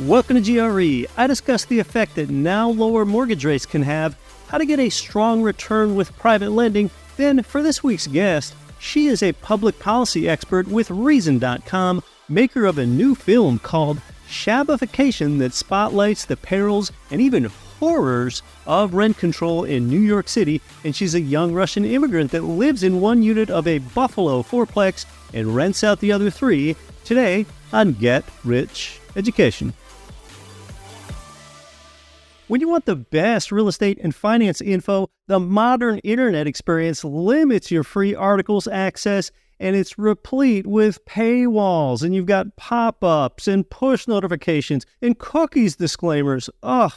Welcome to GRE. I discuss the effect that now lower mortgage rates can have, how to get a strong return with private lending. Then, for this week's guest, she is a public policy expert with Reason.com, maker of a new film called Shabbification that spotlights the perils and even horrors of rent control in New York City. And she's a young Russian immigrant that lives in one unit of a Buffalo fourplex and rents out the other three. Today on Get Rich Education. When you want the best real estate and finance info, the modern internet experience limits your free articles access, and it's replete with paywalls, and you've got pop-ups and push notifications and cookies disclaimers. Ugh.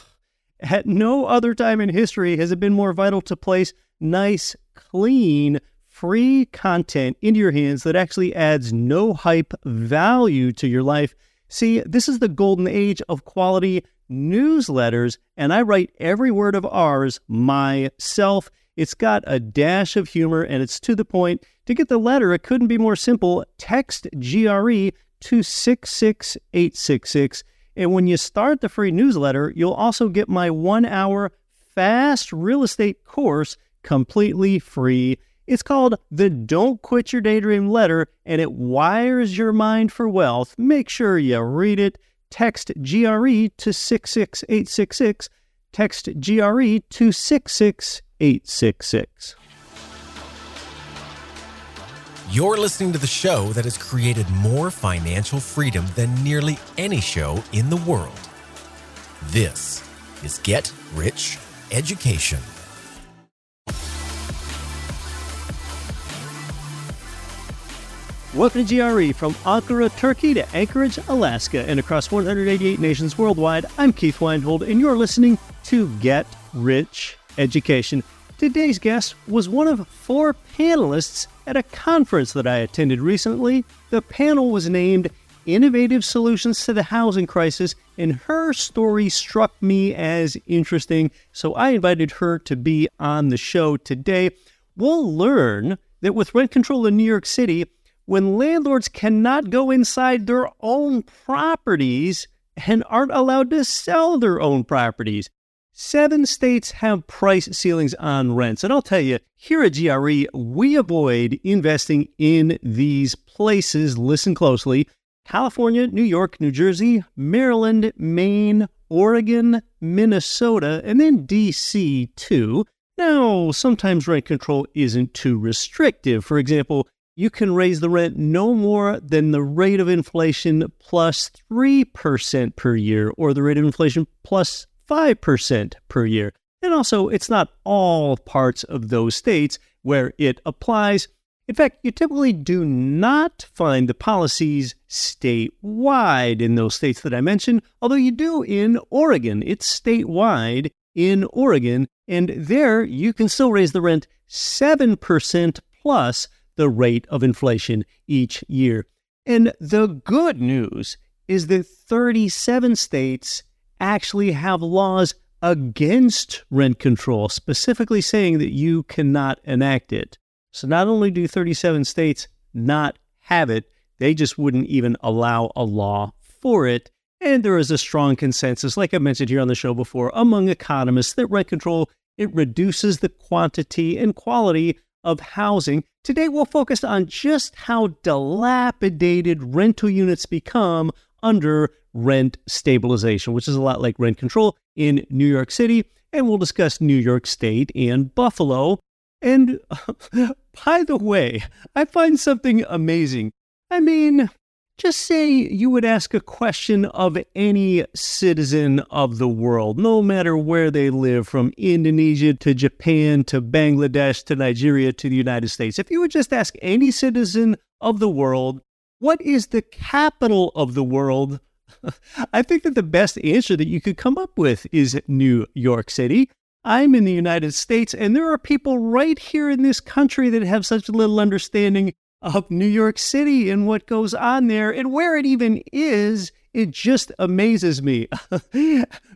At no other time in history has it been more vital to place nice, clean, free content into your hands that actually adds no hype value to your life. See, this is the golden age of quality newsletters, and I write every word of ours myself. It's got a dash of humor, and it's to the point. To get the letter, it couldn't be more simple. Text GRE to 66866, and when you start the free newsletter, you'll also get my 1-hour fast real estate course completely free. It's called the Don't Quit Your Daydream Letter, and it wires your mind for wealth. Make sure you read it. Text GRE to 66866. Text GRE to 66866. You're listening to the show that has created more financial freedom than nearly any show in the world. This is Get Rich Education. Welcome to GRE, from Ankara, Turkey to Anchorage, Alaska, and across 188 nations worldwide. I'm Keith Weinhold, and you're listening to Get Rich Education. Today's guest was one of 4 panelists at a conference that I attended recently. The panel was named Innovative Solutions to the Housing Crisis, and her story struck me as interesting, so I invited her to be on the show today. We'll learn that with rent control in New York City, when landlords cannot go inside their own properties and aren't allowed to sell their own properties. 7 states have price ceilings on rents. And I'll tell you, here at GRE, we avoid investing in these places. Listen closely. California, New York, New Jersey, Maryland, Maine, Oregon, Minnesota, and then DC too. Now, sometimes rent control isn't too restrictive. For example, you can raise the rent no more than the rate of inflation plus 3% per year, or the rate of inflation plus 5% per year. And also, it's not all parts of those states where it applies. In fact, you typically do not find the policies statewide in those states that I mentioned, although you do in Oregon. It's statewide in Oregon, and there you can still raise the rent 7% plus the rate of inflation each year. And the good news is that 37 states actually have laws against rent control, specifically saying that you cannot enact it. So not only do 37 states not have it, they just wouldn't even allow a law for it. And there is a strong consensus, like I mentioned here on the show before, among economists that rent control, it reduces the quantity and quality of housing. Today, we'll focus on just how dilapidated rental units become under rent stabilization, which is a lot like rent control in New York City. And we'll discuss New York State and Buffalo. And by the way, I find something amazing. I mean, just say you would ask a question of any citizen of the world, no matter where they live, from Indonesia to Japan to Bangladesh to Nigeria to the United States. If you would just ask any citizen of the world, what is the capital of the world? I think that the best answer that you could come up with is New York City. I'm in the United States, and there are people right here in this country that have such little understanding of New York City and what goes on there and where it even is. It just amazes me.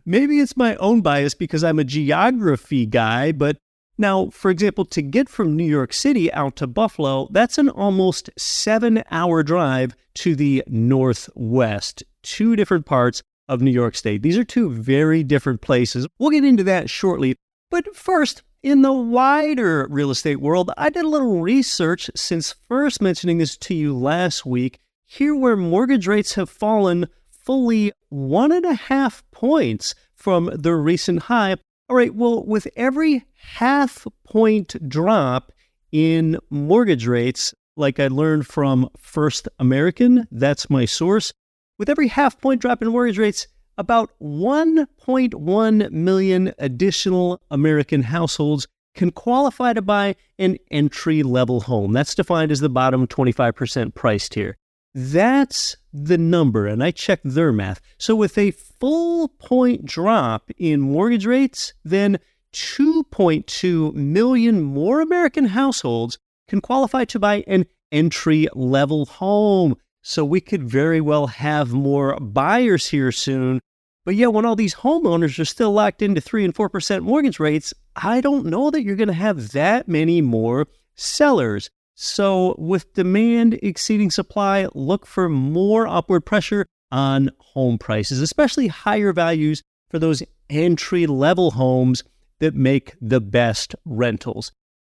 Maybe it's my own bias because I'm a geography guy, but now, for example, to get from New York City out to Buffalo, that's an almost 7-hour drive to the northwest. 2 different parts of New York State. These are two very different places. We'll get into that shortly. But first, in the wider real estate world, I did a little research since first mentioning this to you last week. Here where mortgage rates have fallen fully 1.5 points from their recent high. All right, well, with every half-point drop in mortgage rates, like I learned from First American, that's my source, with every half-point drop in mortgage rates, about 1.1 million additional American households can qualify to buy an entry-level home. That's defined as the bottom 25% price tier. That's the number, and I checked their math. So with a full point drop in mortgage rates, then 2.2 million more American households can qualify to buy an entry-level home. So we could very well have more buyers here soon. But yeah, when all these homeowners are still locked into 3 and 4% mortgage rates, I don't know that you're going to have that many more sellers. So with demand exceeding supply, look for more upward pressure on home prices, especially higher values for those entry-level homes that make the best rentals.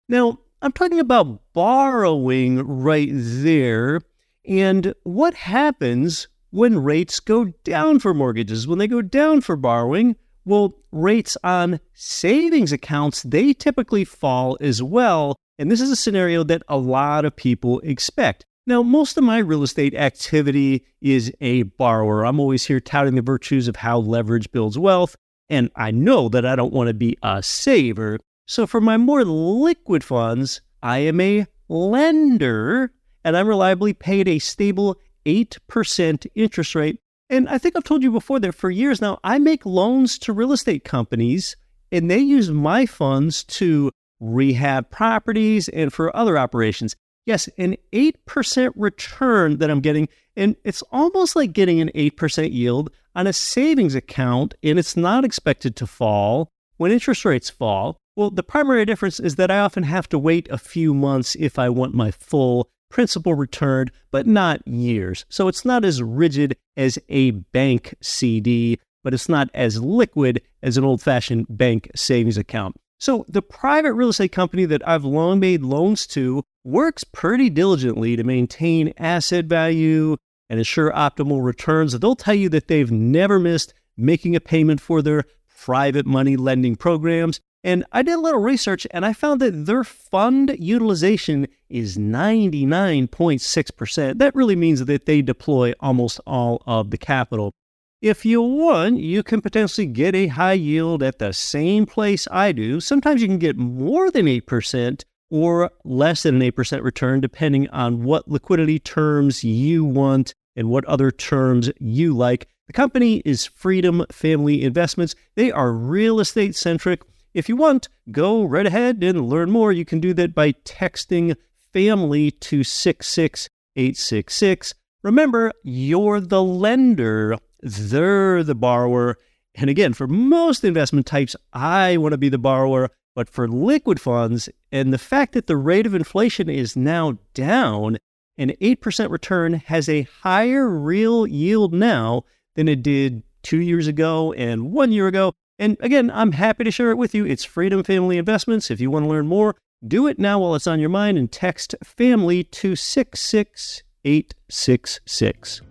Now, I'm talking about borrowing right there. And what happens when rates go down for mortgages? When they go down for borrowing, well, rates on savings accounts, they typically fall as well. And this is a scenario that a lot of people expect. Now, most of my real estate activity is a borrower. I'm always here touting the virtues of how leverage builds wealth. And I know that I don't want to be a saver. So for my more liquid funds, I am a lender, and I'm reliably paid a stable 8% interest rate. And I think I've told you before that for years now, I make loans to real estate companies, and they use my funds to rehab properties and for other operations. Yes, an 8% return that I'm getting, and it's almost like getting an 8% yield on a savings account, and it's not expected to fall when interest rates fall. Well, the primary difference is that I often have to wait a few months if I want my full principal returned, but not years. So it's not as rigid as a bank CD, but it's not as liquid as an old-fashioned bank savings account. So the private real estate company that I've long made loans to works pretty diligently to maintain asset value and ensure optimal returns. They'll tell you that they've never missed making a payment for their private money lending programs. And I did a little research, and I found that their fund utilization is 99.6%. That really means that they deploy almost all of the capital. If you want, you can potentially get a high yield at the same place I do. Sometimes you can get more than 8% or less than an 8% return, depending on what liquidity terms you want and what other terms you like. The company is Freedom Family Investments. They are real estate centric. If you want, go right ahead and learn more. You can do that by texting family to 66866. Remember, you're the lender. They're the borrower. And again, for most investment types, I want to be the borrower. But for liquid funds, and the fact that the rate of inflation is now down, an 8% return has a higher real yield now than it did 2 years ago and 1 year ago. And again, I'm happy to share it with you. It's Freedom Family Investments. If you want to learn more, do it now while it's on your mind and text family to 66866.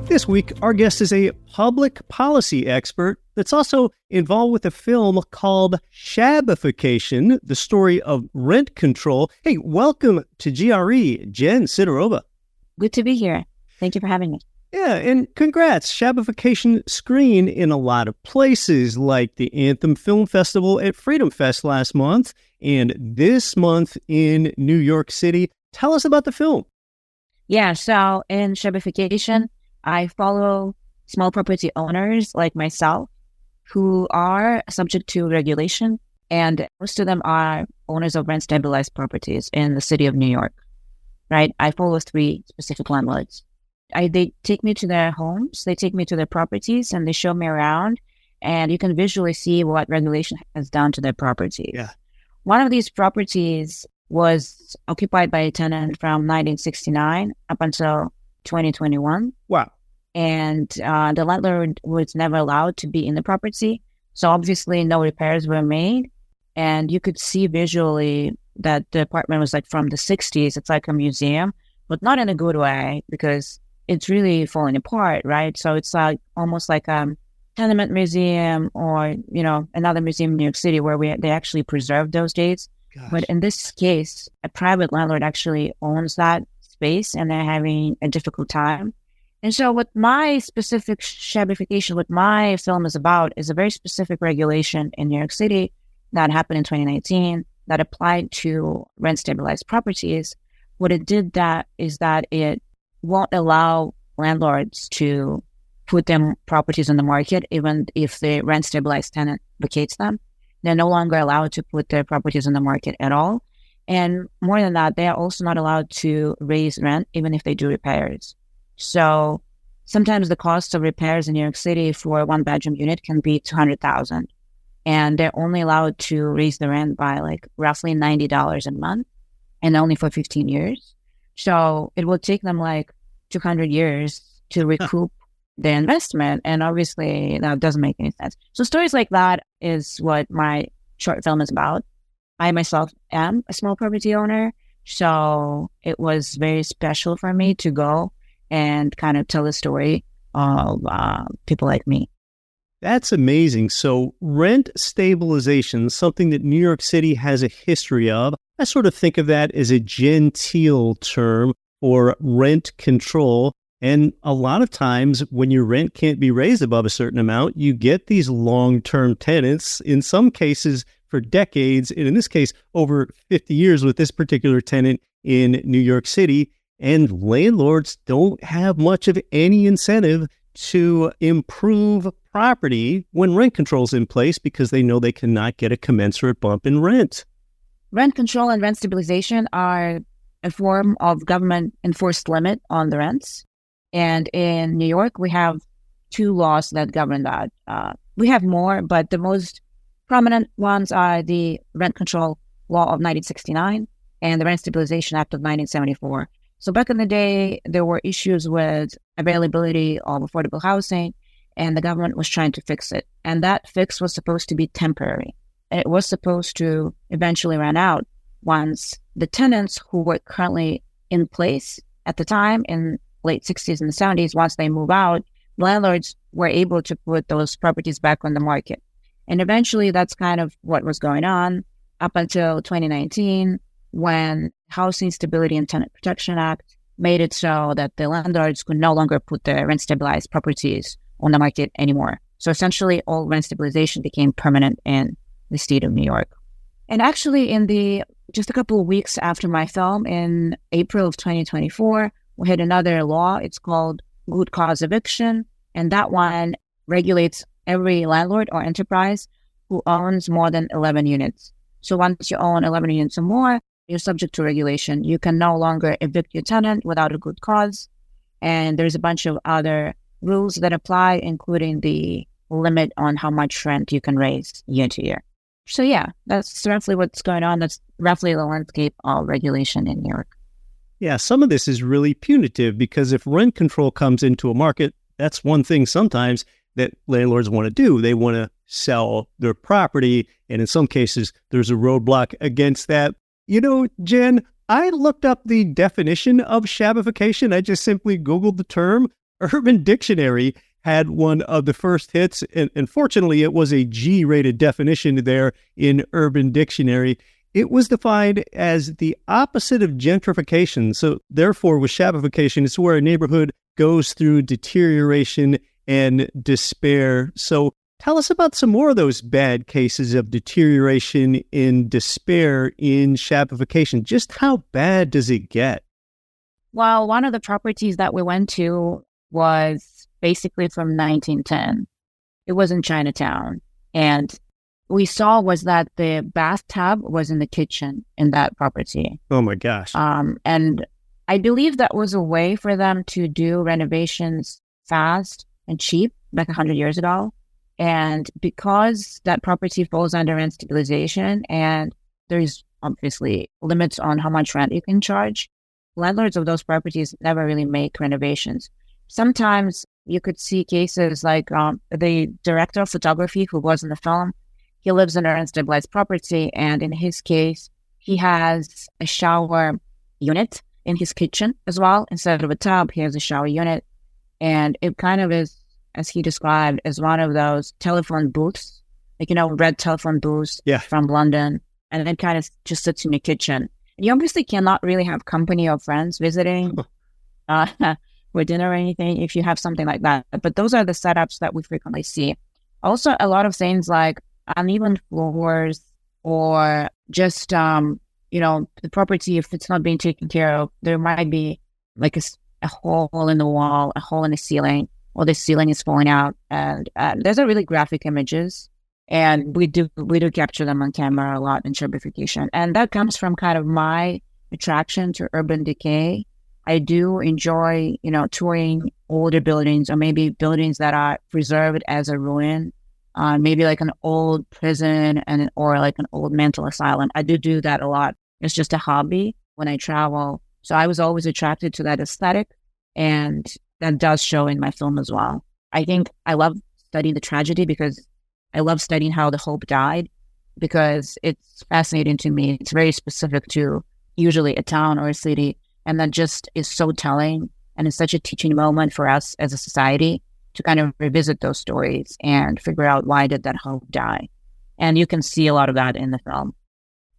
This week, our guest is a public policy expert that's also involved with a film called Shabbification, the story of rent control. Hey, welcome to GRE, Jen Sidorova. Good to be here. Thank you for having me. Yeah, and congrats. Shabbification screened in a lot of places like the Anthem Film Festival at Freedom Fest last month and this month in New York City. Tell us about the film. Yeah, so in Shabbification, I follow small property owners like myself who are subject to regulation, and most of them are owners of rent-stabilized properties in the city of New York, right? I follow 3 specific landlords. They take me to their homes, they take me to their properties, and they show me around, and you can visually see what regulation has done to their properties. Yeah. One of these properties was occupied by a tenant from 1969 up until 2021. Wow. And the landlord was never allowed to be in the property. So obviously no repairs were made. And you could see visually that the apartment was like from the 60s. It's like a museum, but not in a good way because it's really falling apart, right? So it's like almost like a tenement museum or, you know, another museum in New York City where they actually preserve those dates. Gosh. But in this case, a private landlord actually owns that space and they're having a difficult time. And so what my specific Shabbification, what my film is about is a very specific regulation in New York City that happened in 2019 that applied to rent stabilized properties. What it did is that it won't allow landlords to put their properties on the market even if the rent stabilized tenant vacates them. They're no longer allowed to put their properties on the market at all. And more than that, they are also not allowed to raise rent even if they do repairs. So sometimes the cost of repairs in New York City for a one-bedroom unit can be $200,000. And they're only allowed to raise the rent by like roughly $90 a month and only for 15 years. So it will take them like 200 years to recoup their investment. And obviously that doesn't make any sense. So stories like that is what my short film is about. I myself am a small property owner. So it was very special for me to go and kind of tell the story of people like me. That's amazing. So rent stabilization, something that New York City has a history of. I sort of think of that as a genteel term for rent control. And a lot of times when your rent can't be raised above a certain amount, you get these long-term tenants, in some cases for decades, and in this case, over 50 years with this particular tenant in New York City. And landlords don't have much of any incentive to improve property when rent control's in place because they know they cannot get a commensurate bump in rent. Rent control and rent stabilization are a form of government enforced limit on the rents. And in New York, we have two laws that govern that. We have more, but the most prominent ones are the Rent Control Law of 1969 and the Rent Stabilization Act of 1974. So back in the day, there were issues with availability of affordable housing, and the government was trying to fix it. And that fix was supposed to be temporary. And it was supposed to eventually run out once the tenants who were currently in place at the time in late 60s and the 70s, once they move out, landlords were able to put those properties back on the market. And eventually that's kind of what was going on up until 2019, when Housing Stability and Tenant Protection Act made it so that the landlords could no longer put their rent stabilized properties on the market anymore. So essentially all rent stabilization became permanent in the state of New York. And actually just a couple of weeks after my film in April of 2024, we had another law. It's called Good Cause Eviction. And that one regulates every landlord or enterprise who owns more than 11 units. So once you own 11 units or more, you're subject to regulation. You can no longer evict your tenant without a good cause. And there's a bunch of other rules that apply, including the limit on how much rent you can raise year to year. So yeah, that's roughly what's going on. That's roughly the landscape of regulation in New York. Yeah, some of this is really punitive because if rent control comes into a market, that's one thing sometimes that landlords want to do. They want to sell their property, and in some cases, there's a roadblock against that. You know, Jen, I looked up the definition of Shabbification. I just simply Googled the term. Urban Dictionary had one of the first hits, and fortunately, it was a G-rated definition there in Urban Dictionary. It was defined as the opposite of gentrification. So therefore, with Shabbification, it's where a neighborhood goes through deterioration and despair. So tell us about some more of those bad cases of deterioration and despair in Shabbification. Just how bad does it get? Well, one of the properties that we went to was basically from 1910. It was in Chinatown. And we saw was that the bathtub was in the kitchen in that property. Oh my gosh. And I believe that was a way for them to do renovations fast and cheap, like 100 years ago. And because that property falls under rent stabilization and there's obviously limits on how much rent you can charge. Landlords of those properties never really make renovations. Sometimes you could see cases like the director of photography who was in the film. He lives in an unstabilized property, and in his case, he has a shower unit in his kitchen as well. Instead of a tub, he has a shower unit. And it kind of is, as he described, as one of those telephone booths, like, red telephone booths from London. And it kind of just sits in the kitchen. You obviously cannot really have company or friends visiting for dinner or anything if you have something like that. But those are the setups that we frequently see. Also, a lot of things like uneven floors or just, the property, if it's not being taken care of, there might be like a hole in the wall, a hole in the ceiling, or the ceiling is falling out. And those are really graphic images. And we do capture them on camera a lot in Shabbification. And that comes from kind of my attraction to urban decay. I do enjoy, touring older buildings or maybe buildings that are preserved as a ruin, maybe like an old prison or like an old mental asylum. I do that a lot. It's just a hobby when I travel. So I was always attracted to that aesthetic, and that does show in my film as well. I think I love studying the tragedy because I love studying how the hope died, because it's fascinating to me. It's very specific to usually a town or a city, and that just is so telling, and it's such a teaching moment for us as a society to kind of revisit those stories and figure out why did that hope die. And you can see a lot of that in the film.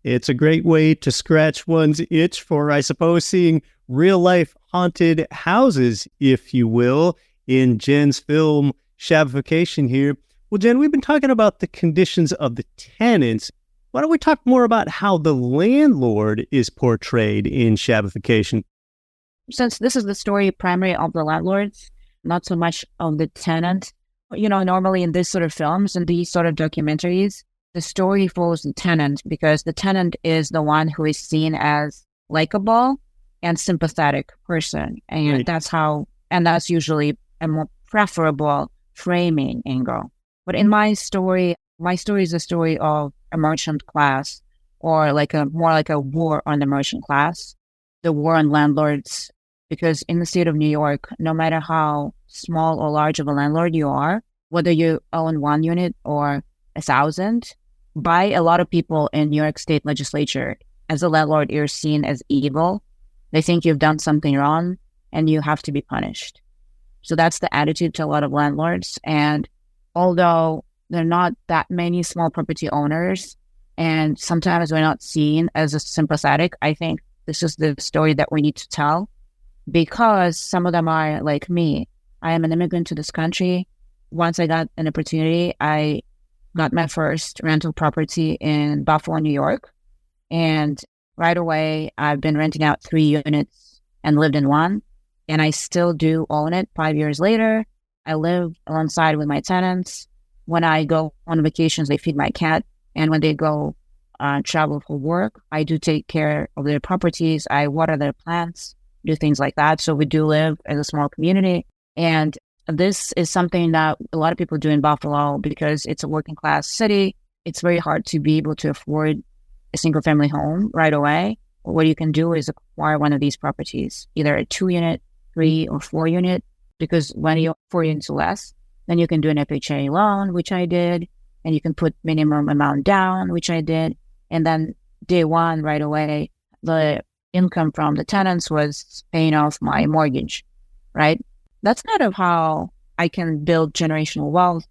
It's a great way to scratch one's itch for, I suppose, seeing real-life haunted houses, if you will, in Jen's film, Shabbification here. Well, Jen, we've been talking about the conditions of the tenants. Why don't we talk more about how the landlord is portrayed in Shabbification? Since this is the story primarily of the landlords, not so much of the tenant, normally in these sort of films and these sort of documentaries, the story follows the tenant because the tenant is the one who is seen as likable and sympathetic person. And that's usually a more preferable framing angle. But in my story is a story of a merchant class, or more like a war on the merchant class, the war on landlords. Because in the state of New York, no matter how small or large of a landlord you are, whether you own 1 unit or 1,000, by a lot of people in New York State legislature, as a landlord, you're seen as evil. They think you've done something wrong and you have to be punished. So that's the attitude to a lot of landlords. And although there are not that many small property owners, and sometimes we're not seen as a sympathetic, I think this is the story that we need to tell, because some of them are like me. I am an immigrant to this country. Once I got an opportunity, I got my first rental property in Buffalo, New York. And right away, I've been renting out 3 units and lived in 1. And I still do own it 5 years later. I live alongside with my tenants. When I go on vacations, they feed my cat. And when they go travel for work, I do take care of their properties. I water their plants, do things like that. So we do live as a small community. And this is something that a lot of people do in Buffalo because it's a working class city. It's very hard to be able to afford a single family home right away. What you can do is acquire one of these properties, either a 2 unit, 3 or 4 unit, because when you 4 units or less, then you can do an FHA loan, which I did, and you can put minimum amount down, which I did. And then day one, right away, the income from the tenants was paying off my mortgage, right? That's kind of how I can build generational wealth.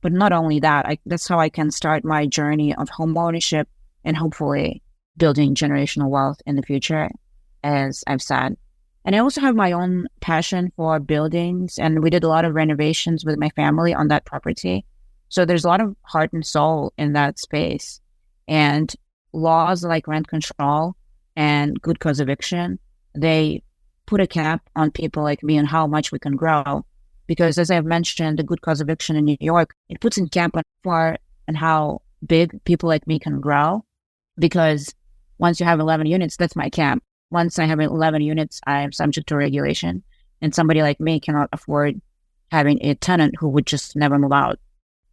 But not only that, that's how I can start my journey of home ownership and hopefully building generational wealth in the future, as I've said. And I also have my own passion for buildings, and we did a lot of renovations with my family on that property. So there's a lot of heart and soul in that space. And laws like rent control and good cause eviction, they put a cap on people like me and how much we can grow. Because as I've mentioned, the good cause eviction in New York, it puts a cap on far and how big people like me can grow. Because once you have 11 units, that's my cap. Once I have 11 units, I am subject to regulation. And somebody like me cannot afford having a tenant who would just never move out.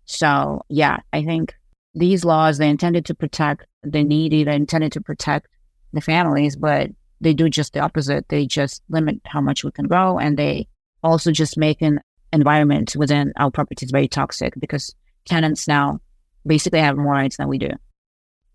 So yeah, I think these laws, they intended to protect they needed and intended to protect the families, but they do just the opposite. They just limit how much we can grow, and they also just make an environment within our properties very toxic because tenants now basically have more rights than we do.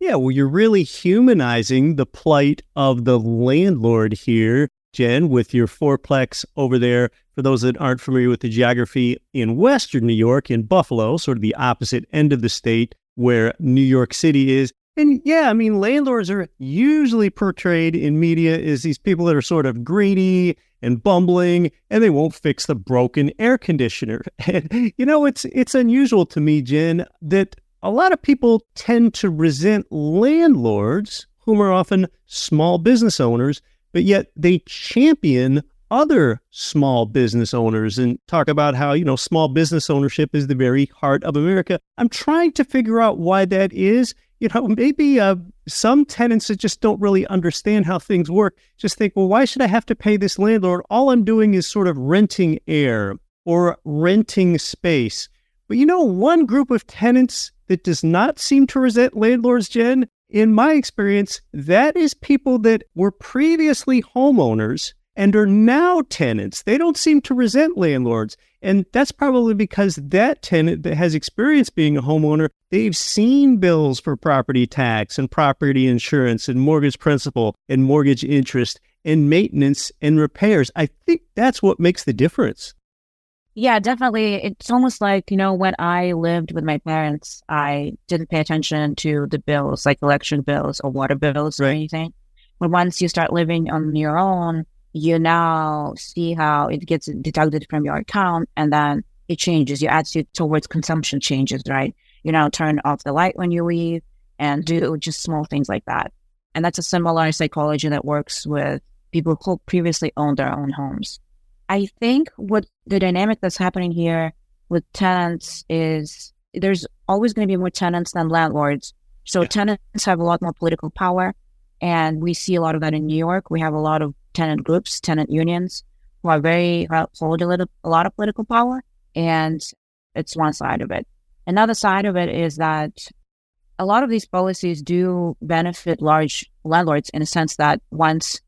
Yeah, well, you're really humanizing the plight of the landlord here, Jen, with your fourplex over there. For those that aren't familiar with the geography, in Western New York, in Buffalo, sort of the opposite end of the state where New York City is. And yeah, I mean, landlords are usually portrayed in media as these people that are sort of greedy and bumbling, and they won't fix the broken air conditioner. And, it's unusual to me, Jen, that a lot of people tend to resent landlords, whom are often small business owners, but yet they champion other small business owners and talk about how, small business ownership is the very heart of America. I'm trying to figure out why that is. Maybe some tenants that just don't really understand how things work just think, well, why should I have to pay this landlord? All I'm doing is sort of renting air or renting space. But one group of tenants that does not seem to resent landlords, Jen, in my experience, that is people that were previously homeowners and are now tenants. They don't seem to resent landlords. And that's probably because that tenant that has experience being a homeowner, they've seen bills for property tax and property insurance and mortgage principal and mortgage interest and maintenance and repairs. I think that's what makes the difference. Yeah, definitely. It's almost like, when I lived with my parents, I didn't pay attention to the bills, like electric bills or water bills or anything. But once you start living on your own, you now see how it gets deducted from your account, and then it changes. Your attitude towards consumption changes, right? You now turn off the light when you leave and do just small things like that. And that's a similar psychology that works with people who previously owned their own homes. I think what the dynamic that's happening here with tenants is there's always going to be more tenants than landlords. So tenants have a lot more political power, and we see a lot of that in New York. We have a lot of tenant groups, tenant unions, who are hold a lot of political power, and it's one side of it. Another side of it is that a lot of these policies do benefit large landlords in a sense that once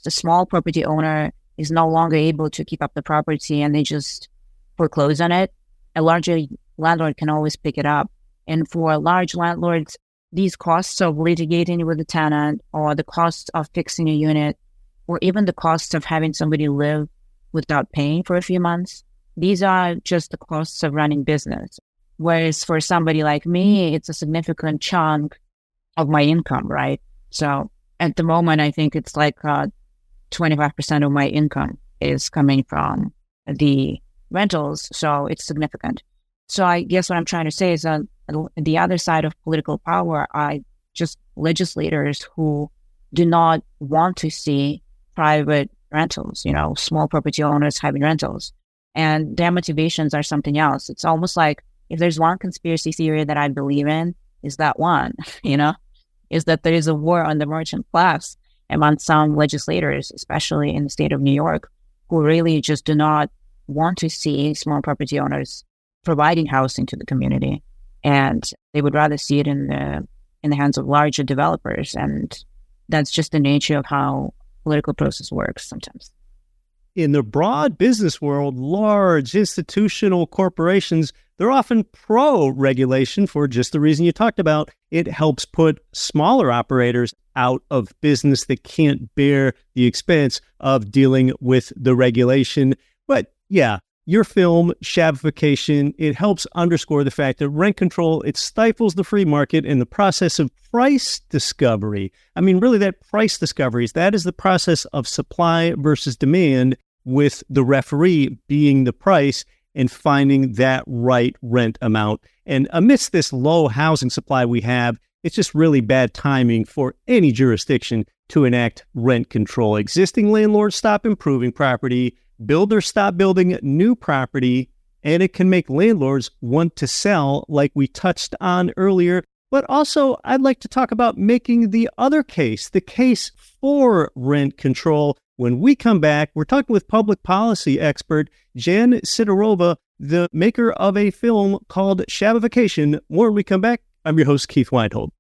the small property owner is no longer able to keep up the property and they just foreclose on it, a larger landlord can always pick it up. And for large landlords, these costs of litigating with the tenant or the cost of fixing a unit or even the cost of having somebody live without paying for a few months, these are just the costs of running business. Whereas for somebody like me, it's a significant chunk of my income, right? So at the moment, I think it's like 25% of my income is coming from the rentals, so it's significant. So I guess what I'm trying to say is that the other side of political power are just legislators who do not want to see private rentals, small property owners having rentals. And their motivations are something else. It's almost like if there's one conspiracy theory that I believe in, is that one, is that there is a war on the merchant class among some legislators, especially in the state of New York, who really just do not want to see small property owners providing housing to the community. And they would rather see it in the hands of larger developers. And that's just the nature of how political process works sometimes. In the broad business world, large institutional corporations, they're often pro-regulation for just the reason you talked about. It helps put smaller operators out of business that can't bear the expense of dealing with the regulation. But yeah, your film, Shabbification, it helps underscore the fact that rent control, it stifles the free market in the process of price discovery. I mean, really, that price discovery, that is the process of supply versus demand, with the referee being the price and finding that right rent amount. And amidst this low housing supply we have, it's just really bad timing for any jurisdiction to enact rent control. Existing landlords stop improving property, builders stop building new property, and it can make landlords want to sell, like we touched on earlier. But also, I'd like to talk about making the other case, the case for rent control. When we come back, we're talking with public policy expert Jen Sidorova, the maker of a film called Shabbification. More when we come back. I'm your host, Keith Weinhold.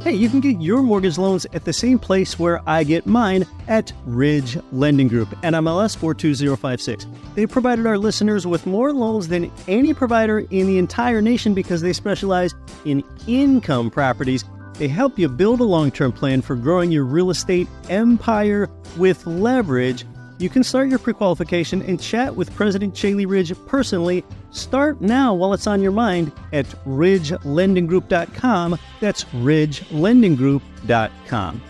Hey, you can get your mortgage loans at the same place where I get mine, at Ridge Lending Group, NMLS 42056. They provided our listeners with more loans than any provider in the entire nation because they specialize in income properties. They help you build a long-term plan for growing your real estate empire with leverage. You can start your pre-qualification and chat with President Shaylee Ridge personally. Start now while it's on your mind at ridgelendinggroup.com. That's ridgelendinggroup.com.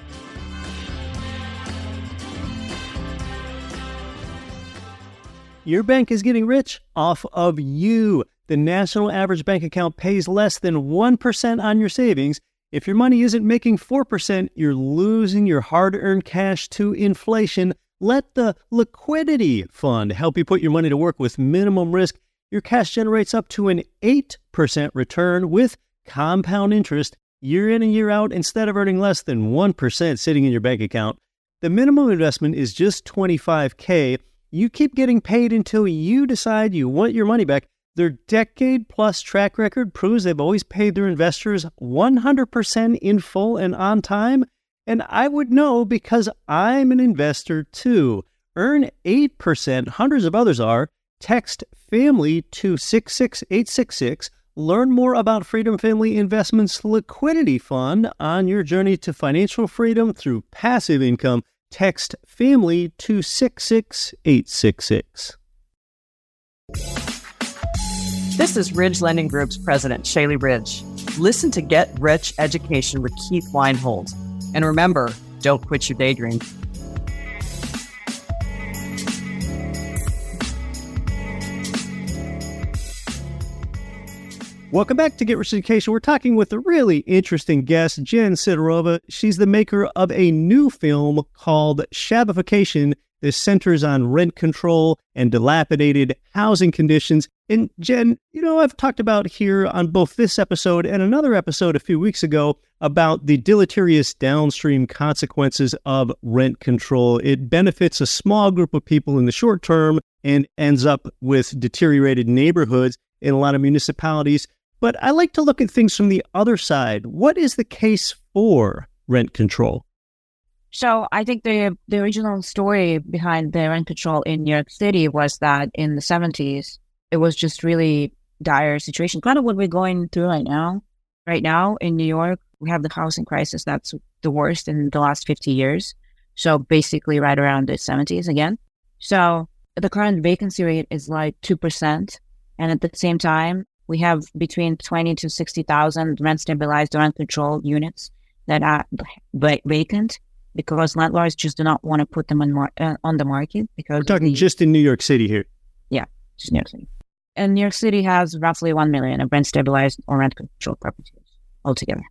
Your bank is getting rich off of you. The national average bank account pays less than 1% on your savings. If your money isn't making 4%, you're losing your hard-earned cash to inflation. Let the Liquidity Fund help you put your money to work with minimum risk. Your cash generates up to an 8% return with compound interest year in and year out instead of earning less than 1% sitting in your bank account. The minimum investment is just $25K. You keep getting paid until you decide you want your money back. Their decade-plus track record proves they've always paid their investors 100% in full and on time. And I would know because I'm an investor too. Earn 8%. Hundreds of others are. Text FAMILY to 66866. Learn more about Freedom Family Investments Liquidity Fund on your journey to financial freedom through passive income. Text FAMILY to 66866. This is Ridge Lending Group's president, Shaylee Ridge. Listen to Get Rich Education with Keith Weinhold. And remember, don't quit your daydream. Welcome back to Get Rich Education. We're talking with a really interesting guest, Jen Sidorova. She's the maker of a new film called Shabbification. This centers on rent control and dilapidated housing conditions. And Jen, I've talked about here on both this episode and another episode a few weeks ago about the deleterious downstream consequences of rent control. It benefits a small group of people in the short term and ends up with deteriorated neighborhoods in a lot of municipalities. But I like to look at things from the other side. What is the case for rent control? So I think the original story behind the rent control in New York City was that in the 70s, it was just really dire situation, kind of what we're going through right now. Right now in New York, we have the housing crisis that's the worst in the last 50 years. So basically right around the 70s again. So the current vacancy rate is like 2%. And at the same time, we have between 20 to 60,000 rent stabilized or rent controlled units that are vacant, because landlords just do not want to put them on the market. Because we're talking just in New York City here. Yeah, just New York City. And New York City has roughly 1 million of rent stabilized or rent controlled properties altogether.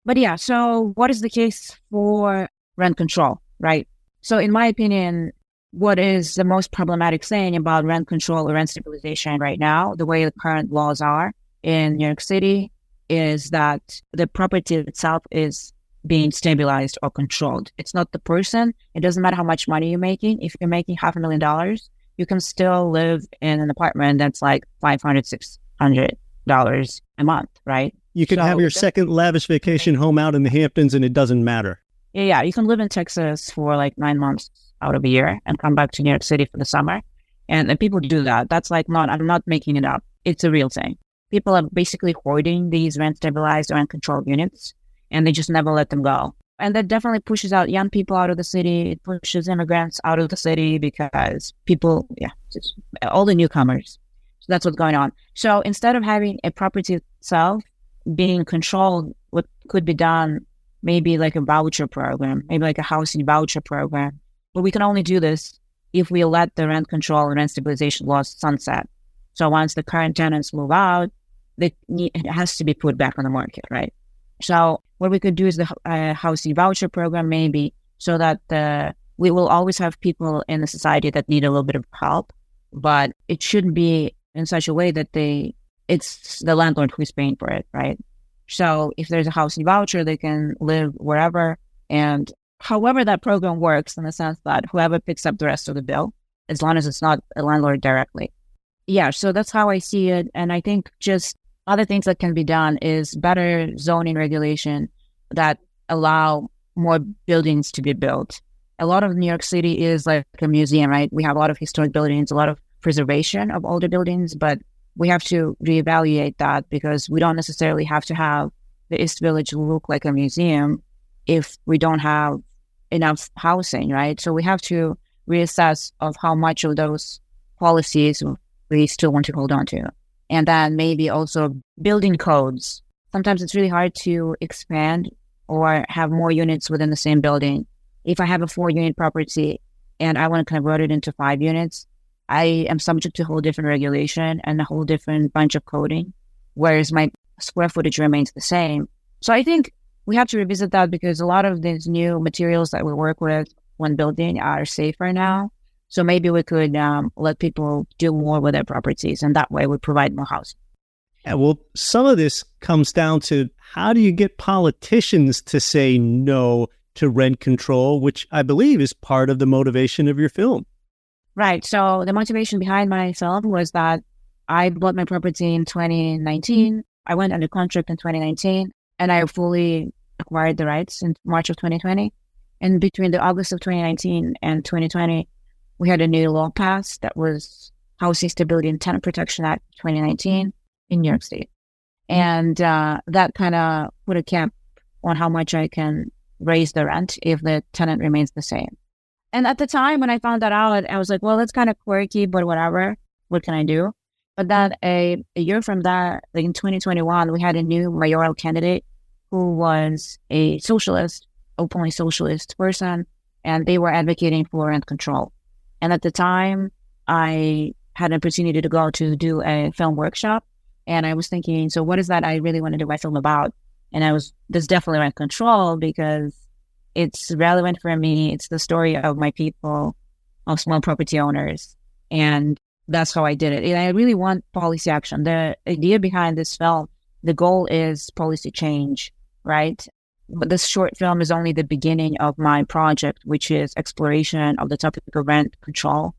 But yeah, so what is the case for rent control, right? So in my opinion, what is the most problematic thing about rent control or rent stabilization right now, the way the current laws are in New York City, is that the property itself is being stabilized or controlled. It's not the person. It doesn't matter how much money you're making. If you're making $500,000, you can still live in an apartment that's like $500, $600 a month, right? You can have your second lavish vacation home out in the Hamptons and it doesn't matter. Yeah. You can live in Texas for like 9 months out of a year and come back to New York City for the summer. And people do that. That's like I'm not making it up. It's a real thing. People are basically hoarding these rent stabilized or rent controlled units, and they just never let them go. And that definitely pushes out young people out of the city. It pushes immigrants out of the city because people, just all the newcomers. So that's what's going on. So instead of having a property itself being controlled, what could be done, maybe like a voucher program, maybe like a housing voucher program. But we can only do this if we let the rent control and rent stabilization laws sunset. So once the current tenants move out, it has to be put back on the market, right? So what we could do is the housing voucher program, maybe, so that we will always have people in the society that need a little bit of help, but it shouldn't be in such a way that it's the landlord who's paying for it, right? So if there's a housing voucher, they can live wherever, and however that program works, in the sense that whoever picks up the rest of the bill, as long as it's not a landlord directly. Yeah, so that's how I see it. And I think just other things that can be done is better zoning regulation, that allow more buildings to be built. A lot of New York City is like a museum, right? We have a lot of historic buildings, a lot of preservation of older buildings, but we have to reevaluate that because we don't necessarily have to have the East Village look like a museum if we don't have enough housing, right? So we have to reassess of how much of those policies we still want to hold on to. And then maybe also building codes. Sometimes it's really hard to expand or have more units within the same building. If I have a 4-unit property and I want to convert it into 5 units, I am subject to a whole different regulation and a whole different bunch of coding, whereas my square footage remains the same. So I think we have to revisit that because a lot of these new materials that we work with when building are safer now. So maybe we could let people do more with their properties, and that way we provide more housing. Yeah, well, some of this comes down to how do you get politicians to say no to rent control, which I believe is part of the motivation of your film. Right. So the motivation behind my film was that I bought my property in 2019. I went under contract in 2019, and I fully acquired the rights in March of 2020. And between the August of 2019 and 2020, we had a new law passed that was Housing Stability and Tenant Protection Act 2019 in New York State. And that kind of put a cap on how much I can raise the rent if the tenant remains the same. And at the time when I found that out, I was like, well, that's kind of quirky, but whatever. What can I do? But then a year from that, like in 2021, we had a new mayoral candidate who was a socialist, openly socialist person, and they were advocating for rent control. And at the time, I had an opportunity to go to do a film workshop, and I was thinking, so what is that I really want to do my film about? And there's definitely rent control because it's relevant for me. It's the story of my people, of small property owners. And that's how I did it. And I really want policy action. The idea behind this film, the goal is policy change, right? But this short film is only the beginning of my project, which is exploration of the topic of rent control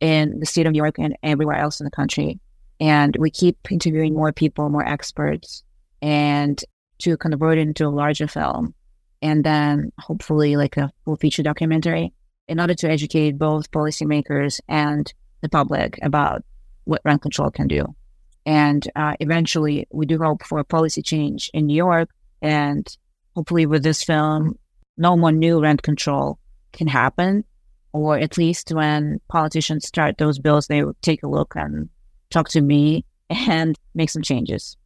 in the state of New York and everywhere else in the country. And we keep interviewing more people, more experts, and to convert it into a larger film. And then hopefully like a full feature documentary in order to educate both policymakers and the public about what rent control can do. And eventually we do hope for a policy change in New York, and hopefully with this film, no more new rent control can happen, or at least when politicians start those bills, they will take a look and talk to me and make some changes.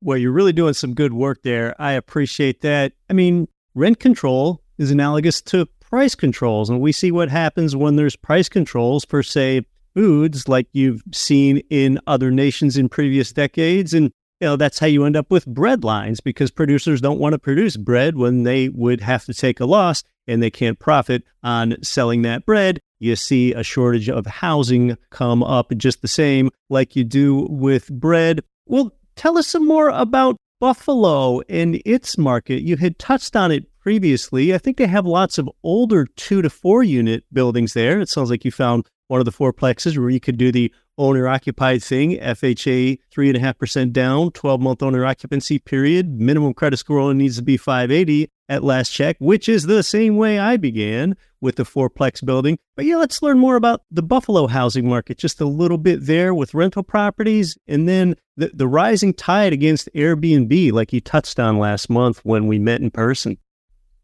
Well, you're really doing some good work there. I appreciate that. I mean, rent control is analogous to price controls, and we see what happens when there's price controls for, say, foods like you've seen in other nations in previous decades. And, that's how you end up with bread lines because producers don't want to produce bread when they would have to take a loss and they can't profit on selling that bread. You see a shortage of housing come up just the same like you do with bread. Well, tell us some more about Buffalo and its market. You had touched on it previously. I think they have lots of older 2 to 4 unit buildings there. It sounds like you found one of the fourplexes where you could do the owner-occupied thing, FHA 3.5% down, 12-month owner occupancy period. Minimum credit score only needs to be 580 at last check, which is the same way I began with the fourplex building. But yeah, let's learn more about the Buffalo housing market, just a little bit there with rental properties, and then the rising tide against Airbnb, like you touched on last month when we met in person.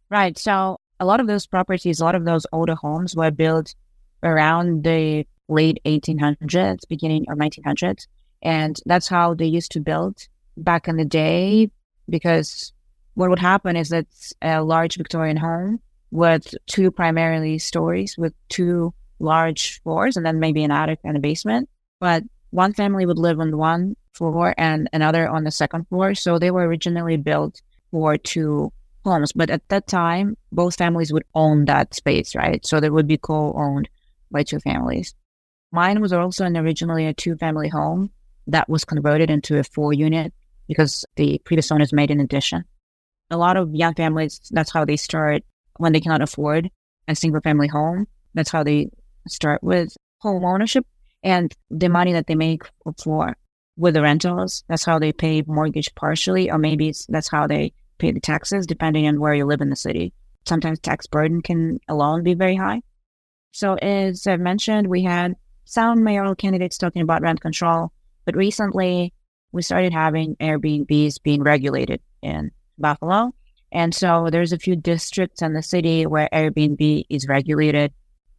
Right. So a lot of those properties, a lot of those older homes were built around the late 1800s, beginning of 1900s. And that's how they used to build back in the day, because what would happen is it's a large Victorian home with 2 primarily stories with 2 large floors and then maybe an attic and a basement. But one family would live on one floor and another on the second floor. So they were originally built for 2 homes. But at that time, both families would own that space, right? So they would be co-owned by 2 families. Mine was also originally a 2-family home that was converted into a 4-unit because the previous owners made an addition. A lot of young families, that's how they start when they cannot afford a single-family home. That's how they start with home ownership, and the money that they make with the rentals, that's how they pay mortgage partially, or maybe that's how they pay the taxes depending on where you live in the city. Sometimes tax burden can alone be very high. So as I've mentioned, we had some mayoral candidates talking about rent control, but recently we started having Airbnbs being regulated in Buffalo. And so there's a few districts in the city where Airbnb is regulated,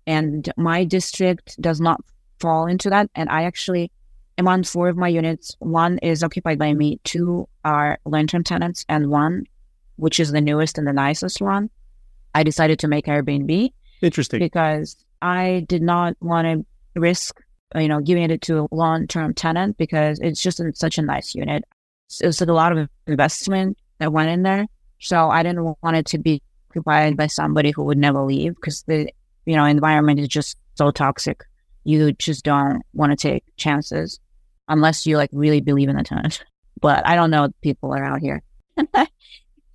and my district does not fall into that. And I actually am on 4 of my units. 1 is occupied by me, 2 are long-term tenants, and 1, which is the newest and the nicest one, I decided to make Airbnb. Interesting. Because I did not want to risk, giving it to a long-term tenant because it's just such a nice unit. It was like a lot of investment that went in there. So I didn't want it to be occupied by somebody who would never leave because the, environment is just so toxic. You just don't want to take chances unless you really believe in the tenant. But I don't know if people are out here. So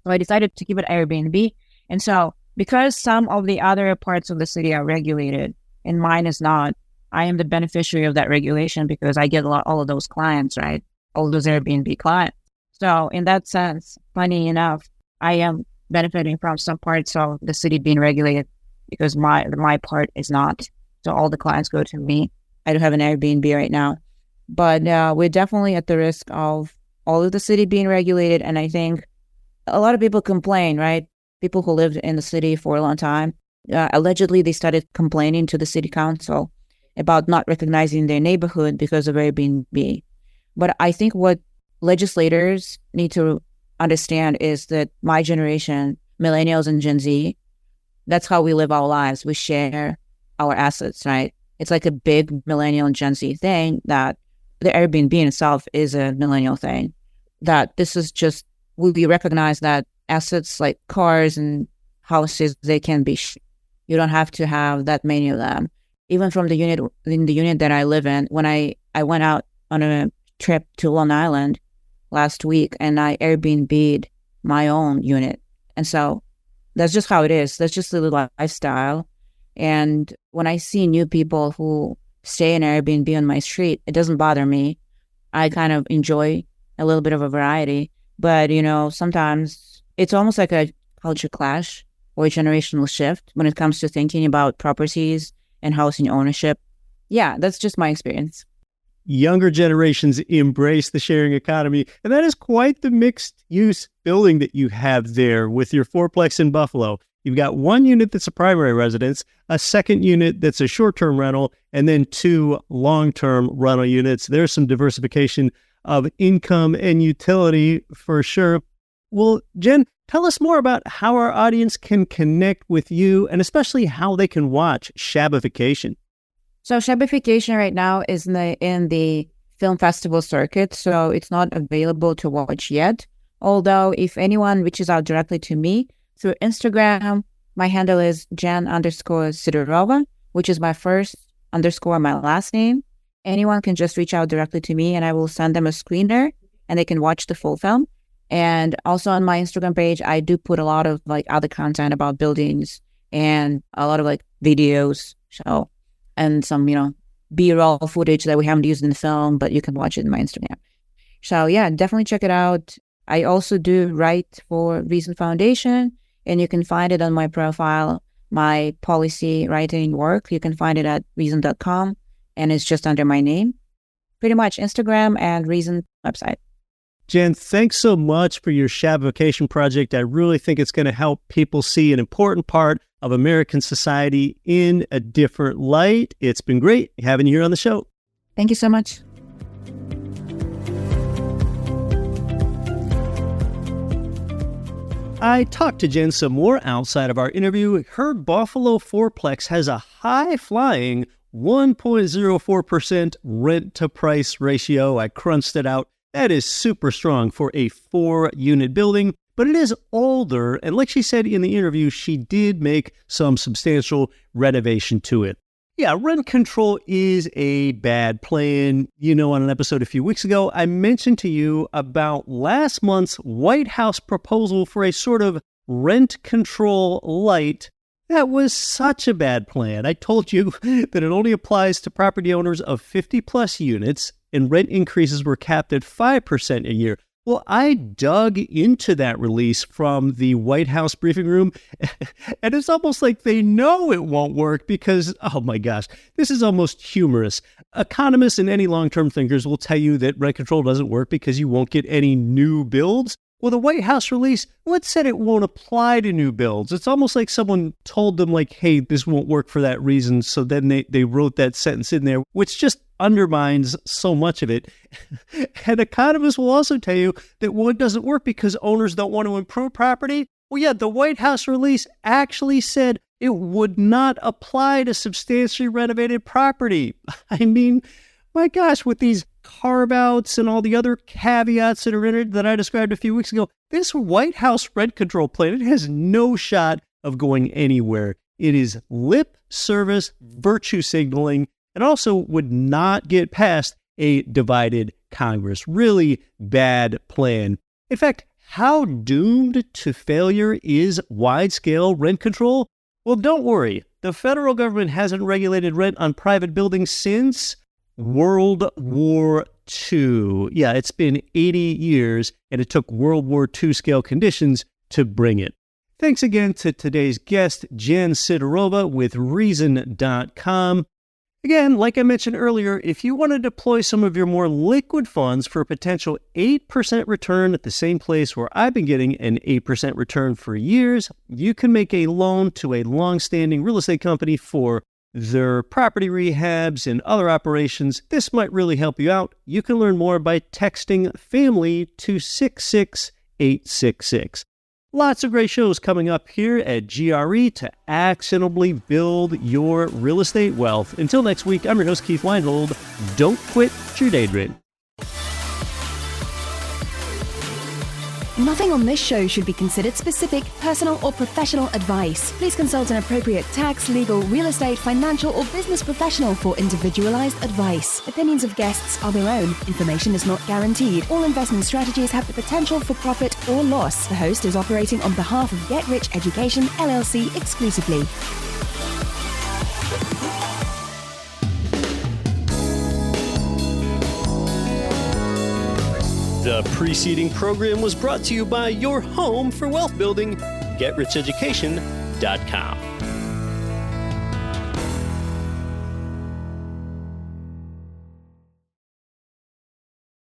I decided to keep it Airbnb. And so because some of the other parts of the city are regulated and mine is not, I am the beneficiary of that regulation because I get all of those clients, right? All of those Airbnb clients. So in that sense, funny enough, I am benefiting from some parts of the city being regulated because my part is not. So all the clients go to me. I do have an Airbnb right now. But we're definitely at the risk of all of the city being regulated. And I think a lot of people complain, right? People who lived in the city for a long time, allegedly they started complaining to the city council about not recognizing their neighborhood because of Airbnb. But I think what legislators need to understand is that my generation, millennials and Gen Z, that's how we live our lives. We share our assets, right? It's like a big millennial and Gen Z thing that the Airbnb in itself is a millennial thing. That this is just, we recognize that assets like cars and houses, they can be, you don't have to have that many of them. Even from the unit that I live in, when I went out on a trip to Long Island last week and I Airbnb'd my own unit. And so that's just how it is. That's just the lifestyle. And when I see new people who stay in Airbnb on my street, it doesn't bother me. I kind of enjoy a little bit of a variety. But, sometimes it's almost like a culture clash or a generational shift when it comes to thinking about properties and housing ownership. Yeah, that's just my experience. Younger generations embrace the sharing economy, and that is quite the mixed-use building that you have there with your fourplex in Buffalo. You've got 1 unit that's a primary residence, a second unit that's a short-term rental, and then 2 long-term rental units. There's some diversification of income and utility for sure. Well, Jen, tell us more about how our audience can connect with you and especially how they can watch Shabbification. So Shabbification right now is in the film festival circuit, so it's not available to watch yet. Although if anyone reaches out directly to me through Instagram, my handle is Jan_Sidorova, which is my first underscore my last name. Anyone can just reach out directly to me and I will send them a screener and they can watch the full film. And also on my Instagram page, I do put a lot of other content about buildings and a lot of videos. So, and some, B-roll footage that we haven't used in the film, but you can watch it in my Instagram. So yeah, definitely check it out. I also do write for Reason Foundation, and you can find it on my profile, my policy writing work. You can find it at reason.com, and it's just under my name. Pretty much Instagram and Reason website. Jen, thanks so much for your Shabbification project. I really think it's going to help people see an important part of American society in a different light. It's been great having you here on the show. Thank you so much. I talked to Jen some more outside of our interview. Her Buffalo fourplex has a high-flying 1.04% rent-to-price ratio. I crunched it out. That is super strong for a 4-unit building, but it is older. And like she said in the interview, she did make some substantial renovation to it. Yeah, rent control is a bad plan. On an episode a few weeks ago, I mentioned to you about last month's White House proposal for a sort of rent control light. That was such a bad plan. I told you that it only applies to property owners of 50-plus units, and rent increases were capped at 5% a year. Well, I dug into that release from the White House briefing room, and it's almost like they know it won't work because, oh my gosh, this is almost humorous. Economists and any long-term thinkers will tell you that rent control doesn't work because you won't get any new builds. Well, the White House release, what said it won't apply to new builds? It's almost like someone told them, like, hey, this won't work for that reason. So then they wrote that sentence in there, which just undermines so much of it. And economists will also tell you that one doesn't work because owners don't want to improve property. Well, yeah, the White House release actually said it would not apply to substantially renovated property. I mean, my gosh, with these carve-outs and all the other caveats that are in it that I described a few weeks ago, this White House rent control plan, it has no shot of going anywhere. It is lip service, virtue signaling, and also would not get past a divided Congress. Really bad plan. In fact, how doomed to failure is wide-scale rent control? Well, don't worry. The federal government hasn't regulated rent on private buildings since World War II. Yeah, it's been 80 years, and it took World War II scale conditions to bring it. Thanks again to today's guest, Jen Sidorova with Reason.com. Again, like I mentioned earlier, if you want to deploy some of your more liquid funds for a potential 8% return at the same place where I've been getting an 8% return for years, you can make a loan to a long-standing real estate company for their property rehabs and other operations. This might really help you out. You can learn more by texting FAMILY to 66866. Lots of great shows coming up here at GRE to actionably build your real estate wealth. Until next week, I'm your host, Keith Weinhold. Don't quit your daydream. Nothing on this show should be considered specific, personal, or professional advice. Please consult an appropriate tax, legal, real estate, financial, or business professional for individualized advice. Opinions of guests are their own. Information is not guaranteed. All investment strategies have the potential for profit or loss. The host is operating on behalf of Get Rich Education, LLC exclusively. The preceding program was brought to you by your home for wealth building, GetRichEducation.com.